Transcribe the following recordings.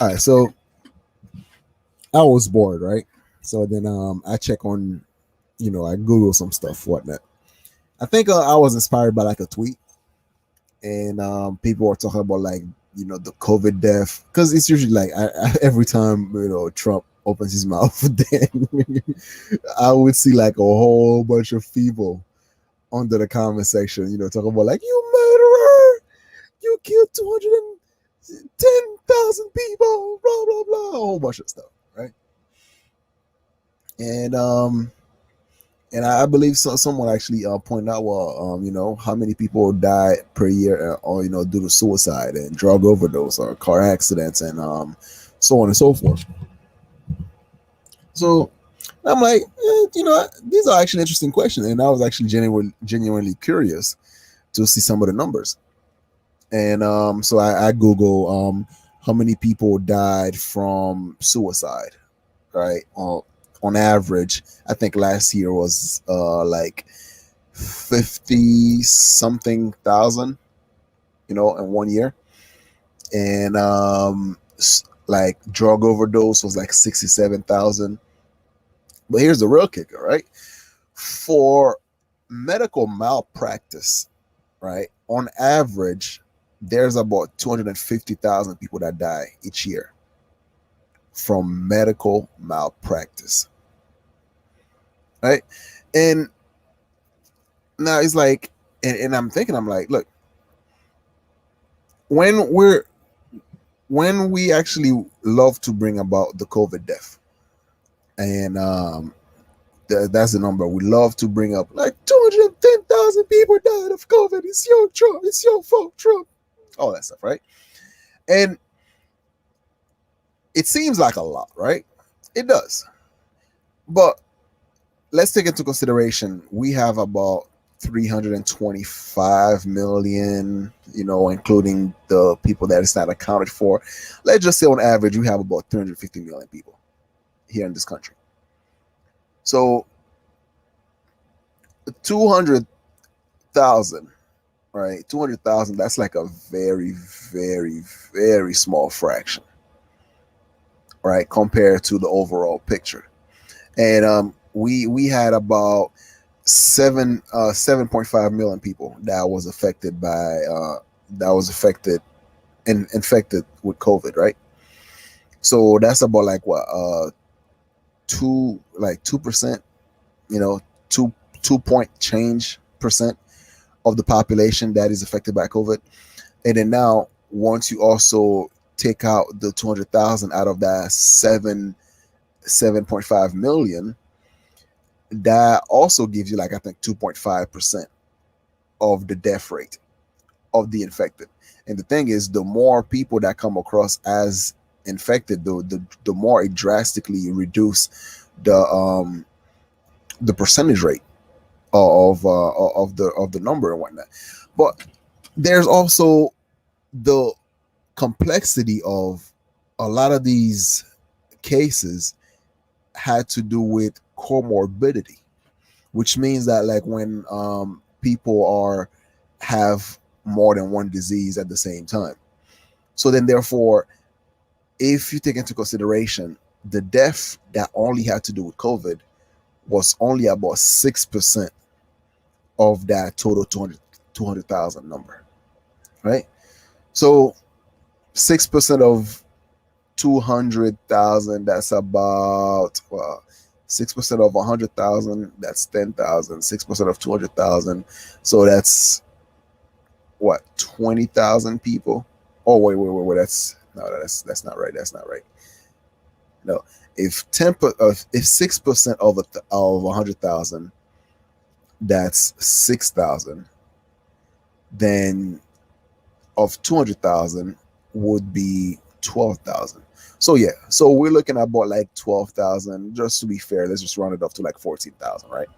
All right, so I was bored, right? So then I check on, I Google some stuff, whatnot. I think I was inspired by like a tweet, and people were talking about like the COVID death because it's usually like every time Trump opens his mouth, then I would see like a whole bunch of people under the comment section, talking about like you murderer, you killed 210,000 people, blah blah blah, a whole bunch of stuff, right? And I believe someone actually pointed out, well, how many people die per year, or due to suicide and drug overdose or car accidents and so on and so forth. So I'm like, these are actually interesting questions, and I was actually genuinely curious to see some of the numbers. And so I Google how many people died from suicide, right? On average, I think last year was like 50 something thousand, in 1 year. And like drug overdose was like 67,000. But here's the real kicker, right? For medical malpractice, right? On average, there's about 250,000 people that die each year from medical malpractice, right? And now it's like, and I'm thinking, I'm like, look, when we're when we actually love to bring about the COVID death, and that's the number we love to bring up, like 210,000 people died of COVID. It's your Trump. It's your fault, Trump. All that stuff, right? And it seems like a lot, right? It does. But let's take into consideration we have about 325 million, including the people that is not accounted for. Let's just say on average, we have about 350 million people here in this country. So 200,000, right? 200,000, that's like a very, very, very small fraction, right? Compared to the overall picture. And we had about 7.5 million people that was affected and infected with COVID, right? So that's about like what 2%, you know, two point change percent of the population that is affected by COVID. And then now, once you also take out the 200,000 out of that 7.5 million, that also gives you like I think 2.5% of the death rate of the infected. And the thing is, the more people that come across as infected, the more it drastically reduce the percentage rate of the number and whatnot. But there's also the complexity of a lot of these cases had to do with comorbidity, which means that like when people are have more than one disease at the same time. So then therefore, if you take into consideration the death that only had to do with COVID was only about 6% of that total 200,000 number, right? So 6% of 200,000, that's about, well, 6% of 100,000, that's 10,000. 6% of 200,000, so that's what, 20,000 people. Oh wait, that's no, that's not right. That's not right. No, if 6% of 100,000, that's 6,000. Then of 200,000 would be 12,000. So yeah, so we're looking at about like 12,000. Just to be fair, let's just round it up to like 14,000, right?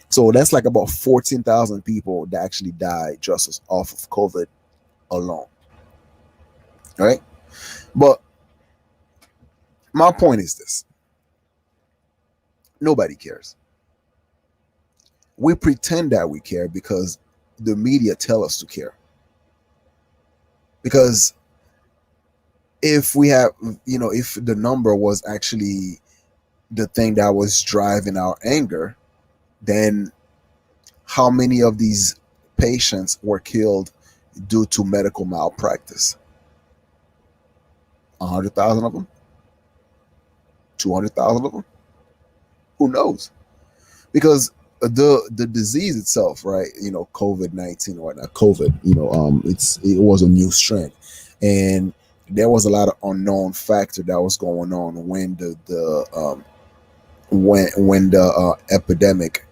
So that's like about 14,000 people that actually died just off of COVID alone, right? But my point is this: nobody cares. We pretend that we care because the media tell us to care. Because if we have, if the number was actually the thing that was driving our anger, then how many of these patients were killed due to medical malpractice? 100,000 of them? 200,000 of them? Who knows? Because the disease itself, right? COVID-19 or whatnot. COVID, it was a new strain, and there was a lot of unknown factor that was going on when the epidemic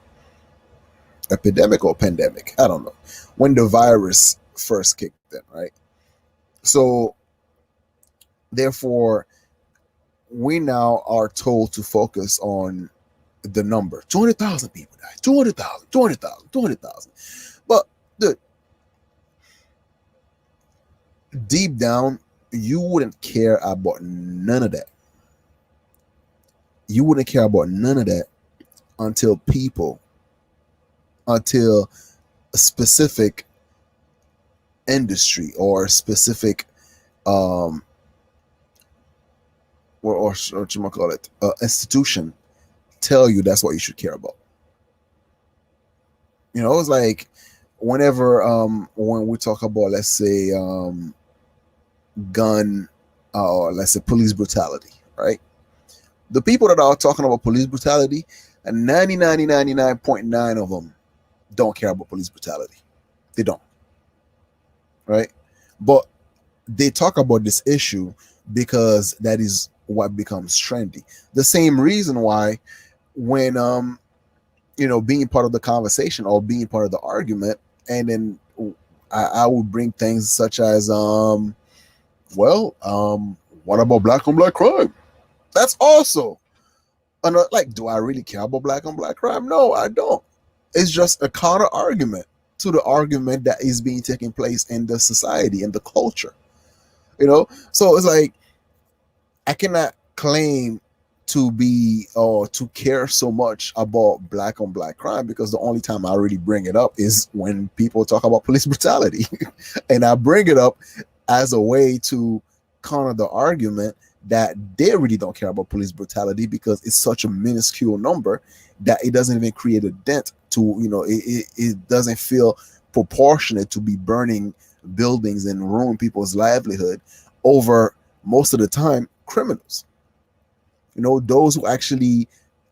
or pandemic, I don't know, when the virus first kicked in, right? So therefore, we now are told to focus on the number. 200,000 people died. 200,000, 200,000, 200,000. But dude, deep down, you wouldn't care about none of that. You wouldn't care about none of that until a specific industry or a specific or what you might call it, institution tell you that's what you should care about. It's like whenever when we talk about, let's say, gun or let's say police brutality, right? The people that are talking about police brutality, and 99.9 of them don't care about police brutality. They don't, right? But they talk about this issue because that is what becomes trendy. The same reason why when being part of the conversation or being part of the argument, and then I would bring things such as what about black on black crime? That's also like, do I really care about black on black crime? No, I don't. It's just a counter argument to the argument that is being taking place in the society and the culture. So it's like, I cannot claim to be or to care so much about black on black crime, because the only time I really bring it up is when people talk about police brutality. And I bring it up as a way to counter the argument that they really don't care about police brutality, because it's such a minuscule number that it doesn't even create a dent to, it doesn't feel proportionate to be burning buildings and ruin people's livelihood over, most of the time, criminals. Those who actually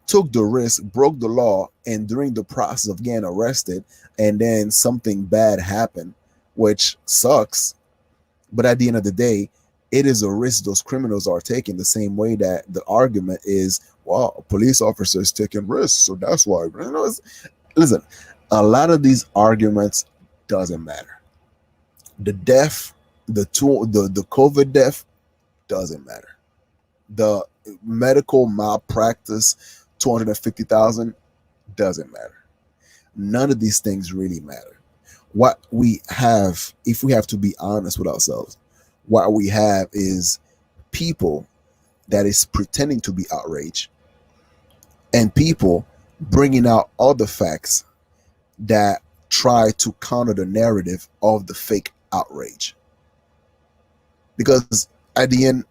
took the risk, broke the law, and during the process of getting arrested, and then something bad happened, which sucks. But at the end of the day, it is a risk those criminals are taking, the same way that the argument is, well, a police officer is taking risks, so that's why. Listen, a lot of these arguments doesn't matter. The death, the COVID death doesn't matter. The medical malpractice, 250,000, doesn't matter. None of these things really matter. What we have, if we have to be honest with ourselves, what we have is people that is pretending to be outraged, and people bringing out other facts that try to counter the narrative of the fake outrage. Because at the end,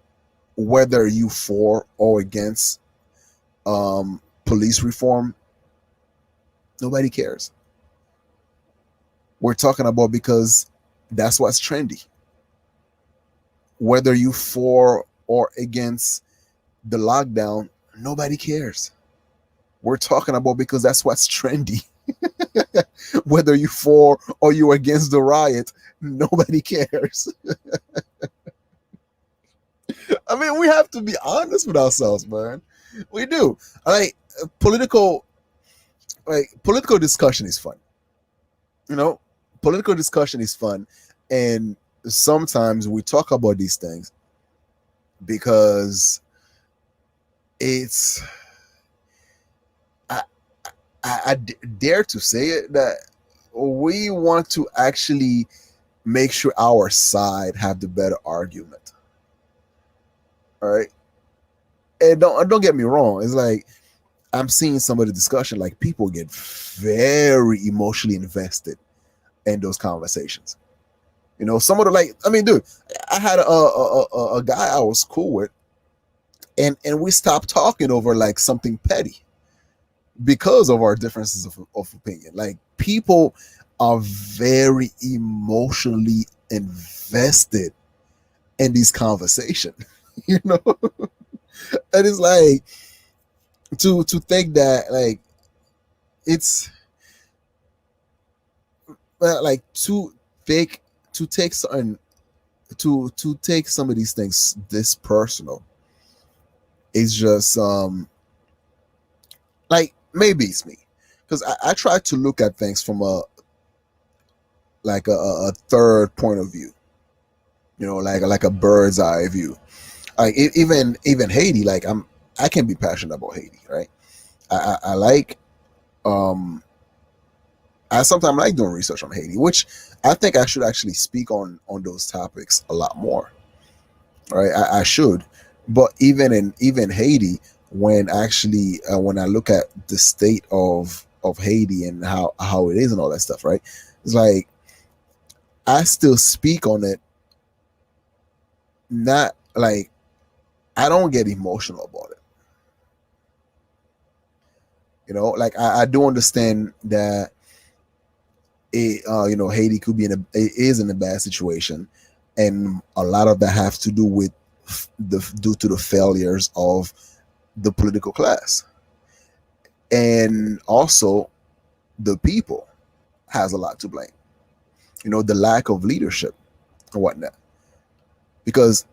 whether you for or against police reform, nobody cares. We're talking about because that's what's trendy. Whether you for or against the lockdown, nobody cares. We're talking about because that's what's trendy. Whether you for or you against the riot, nobody cares. I mean, we have to be honest with ourselves, man. We do. Like political discussion is fun. Political discussion is fun, and sometimes we talk about these things because it's I dare to say it, that we want to actually make sure our side have the better argument. All right. And don't get me wrong. It's like, I'm seeing some of the discussion, like people get very emotionally invested in those conversations. Some of the, like, I mean, dude, I had a guy I was cool with, and we stopped talking over like something petty because of our differences of opinion. Like, people are very emotionally invested in these conversations, you know. And it's like, to think that, like, it's like take to take certain to take some of these things this personal is just like, maybe it's me, because I try to look at things from a, like a third point of view, like a bird's eye view. Like, even Haiti, like, I can be passionate about Haiti, right? I like, um I sometimes like doing research on Haiti, which I think I should actually speak on those topics a lot more, right? I should. But even Haiti, when I look at the state of Haiti and how it is and all that stuff, right? It's like, I still speak on it, not like, I don't get emotional about it. Like, I do understand that Haiti could be is in a bad situation, and a lot of that have to do with due to the failures of the political class, and also the people has a lot to blame. The lack of leadership and whatnot. Because,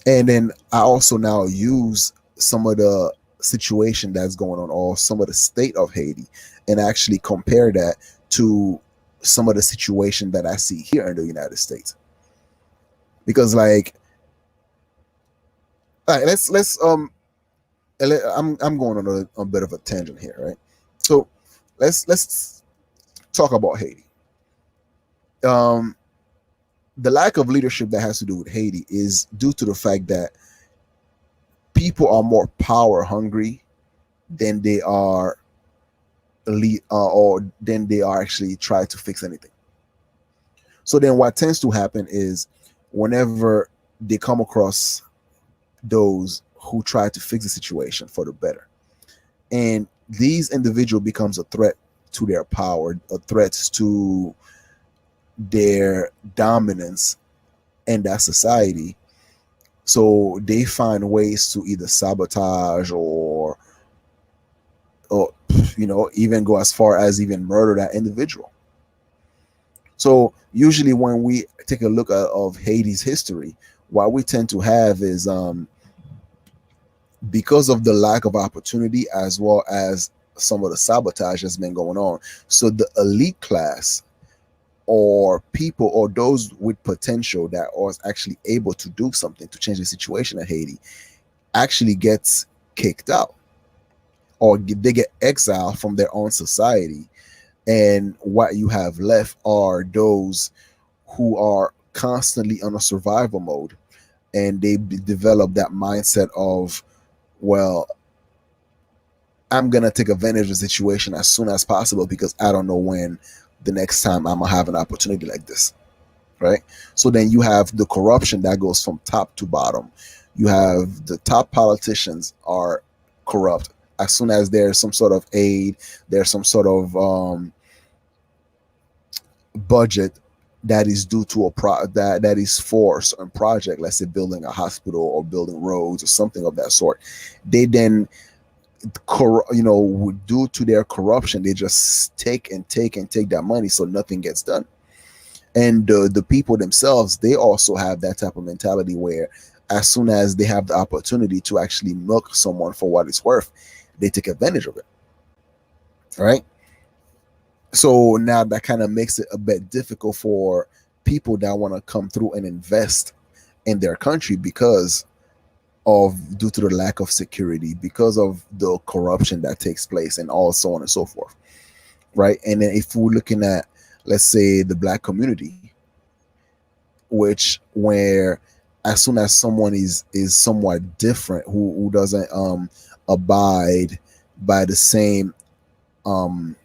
and then I also now use some of the situation that's going on, or some of the state of Haiti, and actually compare that to some of the situation that I see here in the United States. Because, like, all right, I'm going on a bit of a tangent here, right? So let's talk about Haiti. Um, the lack of leadership that has to do with Haiti is due to the fact that people are more power hungry than they are or than they are actually try to fix anything. So then what tends to happen is, whenever they come across those who try to fix the situation for the better, and these individual becomes a threat to their power, a threat to their dominance in that society, so they find ways to either sabotage, or even go as far as even murder that individual. So usually when we take a look of Haiti's history, what we tend to have is, because of the lack of opportunity, as well as some of the sabotage that's been going on. So the elite class, or people, or those with potential that are actually able to do something to change the situation in Haiti, actually gets kicked out, or they get exiled from their own society. And what you have left are those who are constantly on a survival mode, and they develop that mindset of, well, I'm gonna take advantage of the situation as soon as possible, because I don't know when the next time I'm gonna have an opportunity like this, right? So then you have the corruption that goes from top to bottom. You have the top politicians are corrupt. As soon as there's some sort of aid, there's some sort of budget that is due to that is for a certain project, let's say building a hospital or building roads or something of that sort, they then due to their corruption, they just take and take and take that money, so nothing gets done. And the people themselves, they also have that type of mentality where, as soon as they have the opportunity to actually milk someone for what it's worth, they take advantage of it, right? So now that kind of makes it a bit difficult for people that want to come through and invest in their country, because of due to the lack of security, because of the corruption that takes place, and all so on and so forth, right? And then if we're looking at, let's say, the Black community, which where, as soon as someone is somewhat different, who doesn't abide by the same um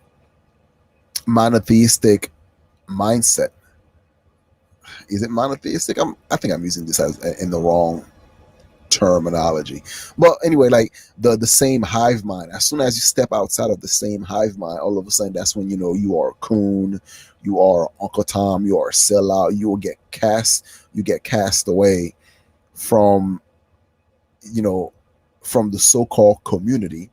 monotheistic mindset, is it monotheistic? I think I'm using this as in the wrong terminology. But anyway, like the same hive mind. As soon as you step outside of the same hive mind, all of a sudden that's when you know you are a coon, you are Uncle Tom, you are a sellout. You will get cast. You get cast away from you know from the so-called community,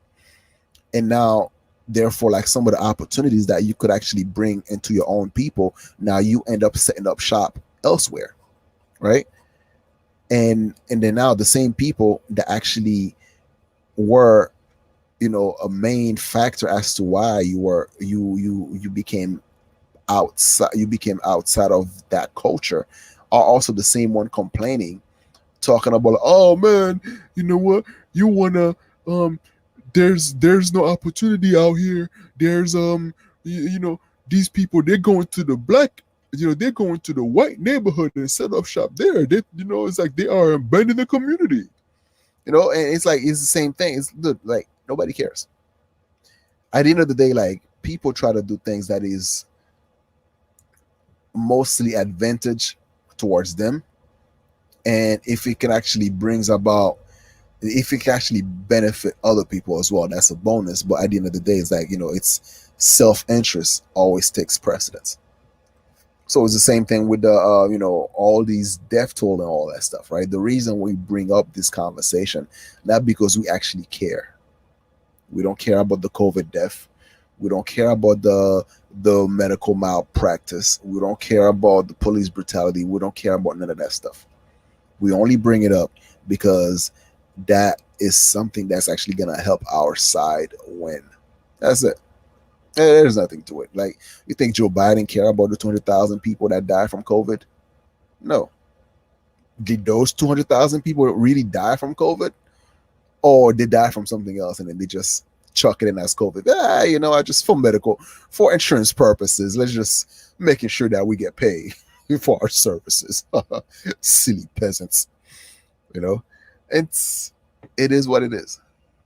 and now therefore like some of the opportunities that you could actually bring into your own people, now you end up setting up shop elsewhere, right? And then now the same people that actually were a main factor as to why you became outside of that culture are also the same one complaining, talking about, oh man, you know what, you wanna um there's no opportunity out here. There's you know these people, they're going to the black, they're going to the white neighborhood and set up shop there. They, it's like they are abandoning the community. And it's like it's the same thing. It's look like nobody cares. At the end of the day, like people try to do things that is mostly advantage towards them, and if it can actually brings about, if it can actually benefit other people as well, that's a bonus. But at the end of the day, it's like it's self-interest always takes precedence. So it's the same thing with the all these death toll and all that stuff, right? The reason we bring up this conversation, not because we actually care. We don't care about the COVID death. We don't care about the medical malpractice. We don't care about the police brutality. We don't care about none of that stuff. We only bring it up because that is something that's actually gonna help our side win. That's it. There's nothing to it. Like, you think Joe Biden care about the 200,000 people that died from COVID? No. Did those 200,000 people really die from COVID, or they die from something else and then they just chuck it in as COVID? I just for insurance purposes, let's just making sure that we get paid for our services. Silly peasants. You know, it is what it is.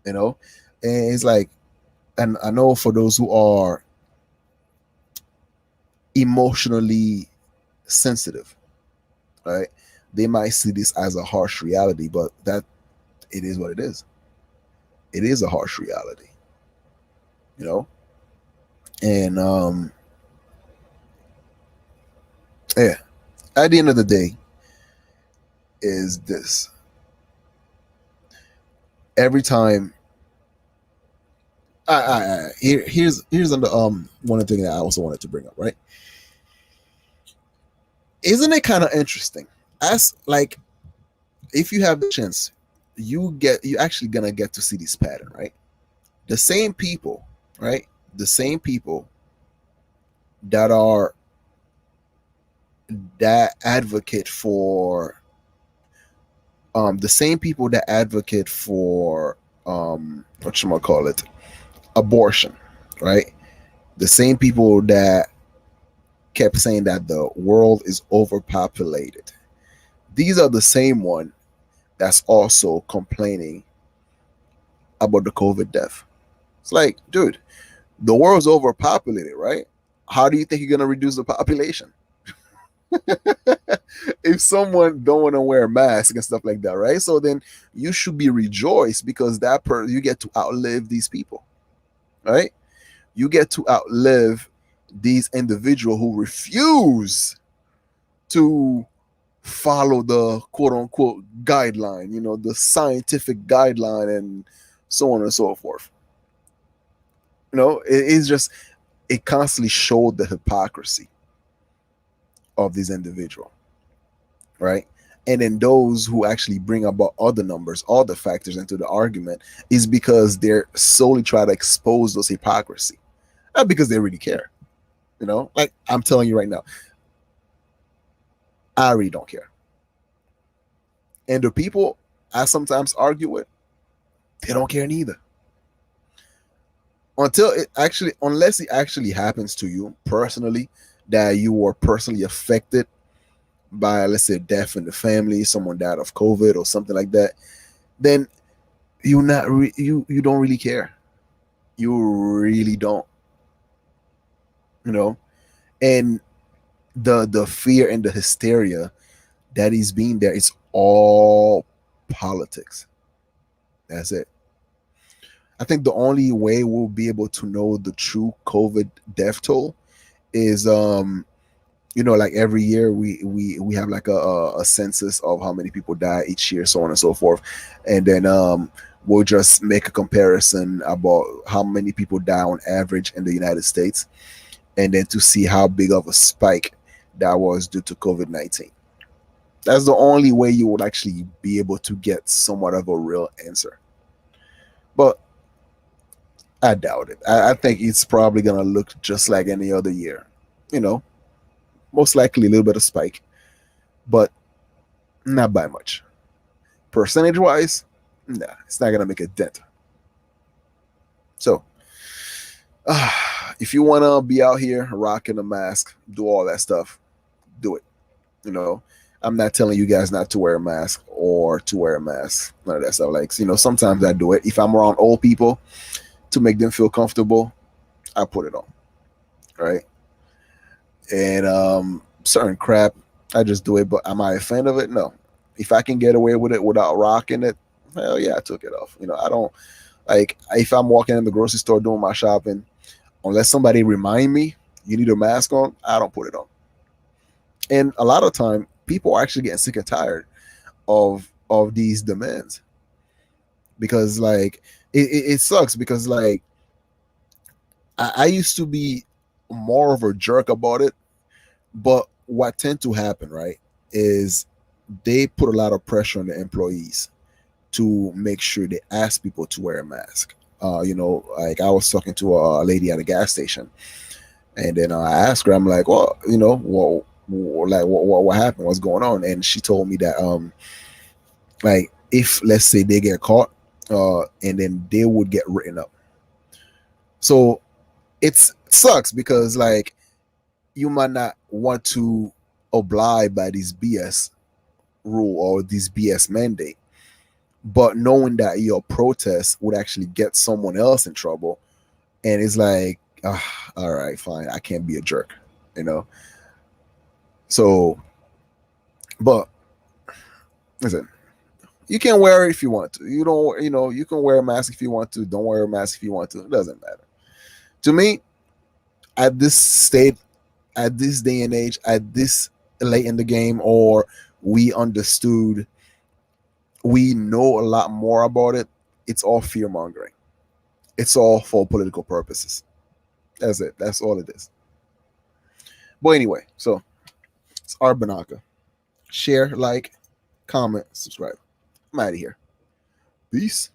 And it's like, and I know for those who are emotionally sensitive, right, they might see this as a harsh reality, but that it is what it is. It is a harsh reality, you know. And yeah, at the end of the day, is this: every time here's under one of the things that I also wanted to bring up, right? Isn't it kind of interesting? As like, if you have the chance, you actually gonna get to see this pattern, right? The same people, right? The same people that are that advocate for the same people that advocate for what you might call it, abortion, right? The same people that kept saying that the world is overpopulated. These are the same one that's also complaining about the COVID death. It's like, dude, the world's overpopulated, right? How do you think you're gonna reduce the population? If someone don't want to wear a mask and stuff like that, right? So then you should be rejoiced because you get to outlive these people, right? You get to outlive these individuals who refuse to follow the quote unquote guideline, the scientific guideline, and so on and so forth. It's just, it constantly showed the hypocrisy of these individuals, right? And then those who actually bring about other numbers, all the factors into the argument, is because they're solely trying to expose those hypocrisy, not because they really care. Like I'm telling you right now, I really don't care. And the people I sometimes argue with, they don't care neither. Unless it actually happens to you personally, that you were personally affected by, let's say, death in the family, someone died of COVID or something like that, then you don't really care. You really don't. And the fear and the hysteria that is being there is all politics. That's it. I think the only way we'll be able to know the true COVID death toll is like every year we have like a census of how many people die each year, so on and so forth, and then we'll just make a comparison about how many people die on average in the United States, and then to see how big of a spike that was due to COVID-19. That's the only way you would actually be able to get somewhat of a real answer. But I doubt it. I think it's probably gonna look just like any other year. You know, most likely a little bit of spike, but not by much. Percentage wise, nah, it's not gonna make a dent. So, if you wanna be out here rocking a mask, do all that stuff, do it. You know, I'm not telling you guys not to wear a mask or to wear a mask. None of that stuff. Like, sometimes I do it. If I'm around old people to make them feel comfortable, I put it on. Right. And certain crap, I just do it. But am I a fan of it? No. If I can get away with it without rocking it, hell yeah, I took it off. I don't like if I'm walking in the grocery store doing my shopping, unless somebody remind me you need a mask on, I don't put it on. And a lot of time, people are actually getting sick and tired of these demands because like it sucks because like I used to be more of a jerk about it, but what tend to happen, right, is they put a lot of pressure on the employees to make sure they ask people to wear a mask. Like I was talking to a lady at a gas station, and then I asked her, I'm like, well, like what happened? What's going on? And she told me that like if let's say they get caught, and then they would get written up. So it sucks because like you might not want to oblige by this BS rule or this BS mandate, but knowing that your protest would actually get someone else in trouble, and it's like, all right, fine, I can't be a jerk, you know. So, but listen, you can wear it if you want to. You don't, you can wear a mask if you want to. Don't wear a mask if you want to. It doesn't matter. To me, at this state, at this day and age, at this late in the game, or we understood, we know a lot more about it. It's all fear mongering. It's all for political purposes. That's it. That's all it is. But anyway, so it's Art Banaka. Share, like, comment, subscribe. I'm out of here. Peace.